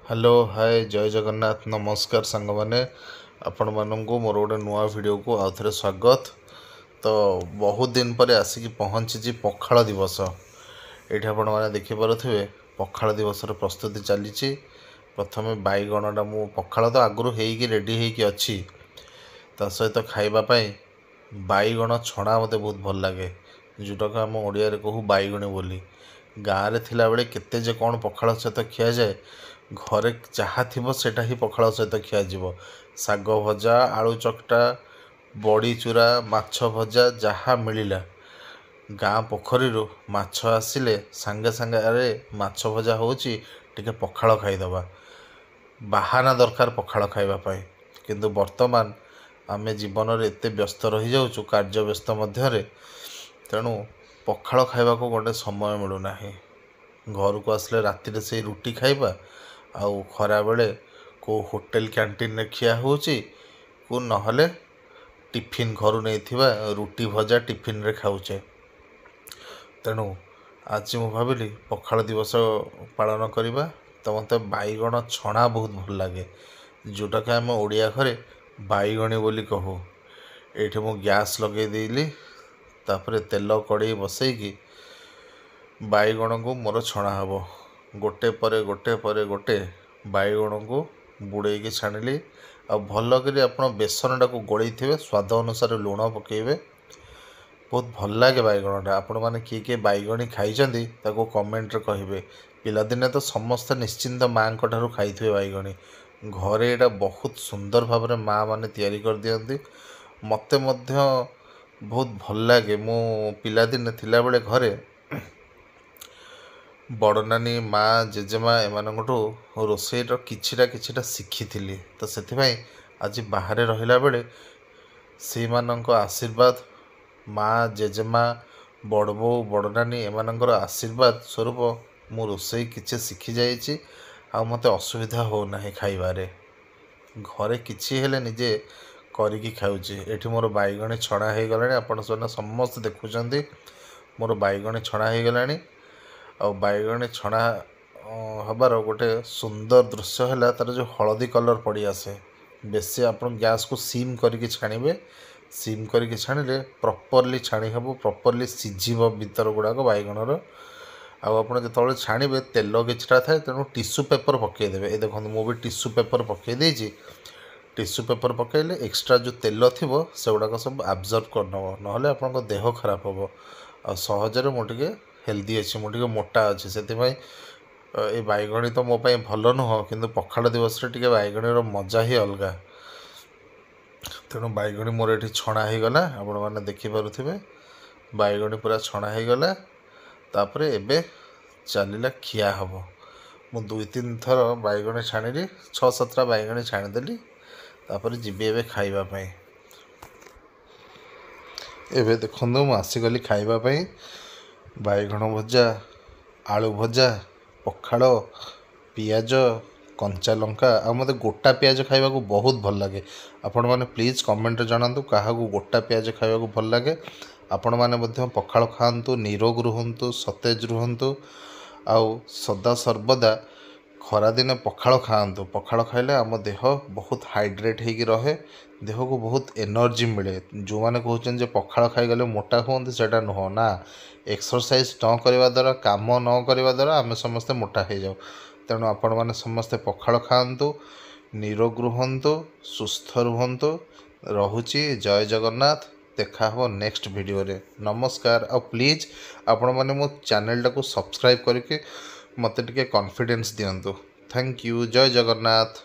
Hello hi जय जगन्नाथ नमस्कार सांग मैंने आपण मानू मोर गोटे नुआ वीडियो को आउ थे स्वागत। तो बहुत दिन पर आसिक पहुँची पखाड़ दिवस ये आपण मैंने देखिपे पखाड़ दिवस प्रस्तुति चली। प्रथम बैगणटा मु पखाड़ तो आगु रेडी होगी अच्छी ता सहित खावाई बैगण छणा मत बहुत भल लगे जोटाक आम ओडिया कहू बैगणी बोली। गाँव में थिला बेले केते जे कौन पखाड़ सहित खिया जाए घरे जहाँ थी सेटा ही पखाड़ सहित खिया साग भजा आलू चकटा बड़ी चूरा माछ भजा जहाँ मिलला गाँ पोखरी माछ आसिले सांगे सांगे अरे माछ भजा होची टिके पखाड़ खाईदबा बाहाना दरकार पखाड़ खाइबापी। किंतु वर्तमान आमे जीवन में एत व्यस्त रही जाऊँ कार्य व्यस्त मध्य तेणु पखाड़ खाइबा को गोटे समय मिलूना घर को आसले राति से रुटी खाइबा आउ खरा बेले को होटेल कैंटीन में खिया होची को नहले टिफिन घर नहीं रुटी भजा टिफिन रे खाऊचे। तेणु आज मु भाविली पखाड़ दिवस पालन करवा। तो मत बैगण छणा बहुत भल लगे जोटा कि आम ओडिया घरे बैगणी बोली कहू। ये मु गैस लगे देली तापर तेल कड़े बसैकी बैगण को मोर छणा हम गोटे गोटे बैगण को बुड़े छाणिली आ भल कर आप बेसनटा को गोलई थे स्वाद अनुसार लुण पकेबे बहुत भल लगे बैगणटा। आपण मैंने किए बैगणी खाई कमेंट कहे पिलादिने तो समस्ते निश्चिंत माँ ठार खाई बैगणी घरे यहाँ बहुत सुंदर भाव में माँ मैंने तैयारी कर दियंती मते मध्य बहुत भल लगे। मो पिलादिने थिला बेले घरे बड़ नानी माँ जेजेमा एमानठू रोषेईर किछिटा शिखी तो से आज बाहर रहिला बेले से आशीर्वाद माँ जेजेमा बड़ बो बड़ नानी एमानଙ୍କର आशीर्वाद स्वरूप मु रोषेई किछि शिखी जाइछि आ मते असुविधा हो नाही खाइबारे घरे किछि हेले निजे करिकी खाउछि। एठी मोर बैगणी छणा हे गलानी आपण समस्त देखुचंदी मोर बैगणी छणा हे गलानी आ बैगणी छणा हबार गोटे सुंदर दृश्य है तार जो हलदी कलर पड़ी आसे बेसी आप गैस को सीम करके छाणिबे सीम करके छाणिले प्रॉपरली छाणी हम प्रॉपरली सिझिब भीतर गुड़ाक बैगणर आप जो छाणिबे तेल किछटा थाए तेणु टिश्यू पेपर पकईदेवे। ये देखो मुझे टिश्यू पेपर पकई देछि टिश्यू पेपर पकईले एक्सट्रा जो तेल थी से गुड़ाक सब आब्जर्व करनब ना आप देह खराब हम आ सहजरे मुझे हेल्दी अच्छे मुझे मोटा अच्छे से ये बैगणी तो मो भल नुह कि पखाड़ दिवस टे बैगणीर मजा ही अलग। तेणु बैगणी मोर ये छणा हो गला आपण मैंने देखिपे बैगणी पूरा छणा हो गला तापर एबे चलला खिया हम मु 2-3 थर बैगणी छाणिली 6-7टा बैगणी छाणीदेली तापर जीवी एबे खाइबापी। एबे देखो मु आसीगली खाइबापी बैगण भजा आलू भजा पखाड़ पियाज कंचा लंका आ मते गोटा पियाज खाइबा को बहुत भल लगे। आपण माने प्लीज कमेंट जणातु क्या गोटा पियाज खाइबा को भल लगे। आपण माने मध्य पखाड़ खातु निरोग रुहतु सतेज रुहतु आउ सदा सर्वदा खरा दिन पखाड़ खातु। पखाड़ खाइले आम देह बहुत हाइड्रेट होगी रहे देह को बहुत एनर्जी मिले। जो मैंने कहते पखाड़ खाईगले मोटा हमें से नुह ना एक्सरसाइज न करवा द्वारा काम न करवा द्वारा आम समस्ते मोटा हो जाऊ। तेणु आपण मैंने समस्ते पखाड़ खातु निरोग रुहतु सुस्थ रुहतु रहुची। जय जगन्नाथ देखा हो नेक्स्ट वीडियो रे नमस्कार। आ प्लीज आपण मैंने मो चैनल टाको सब्सक्राइब करके मत टिके कॉन्फिडेंस दियंतु। थैंक यू जय जगन्नाथ।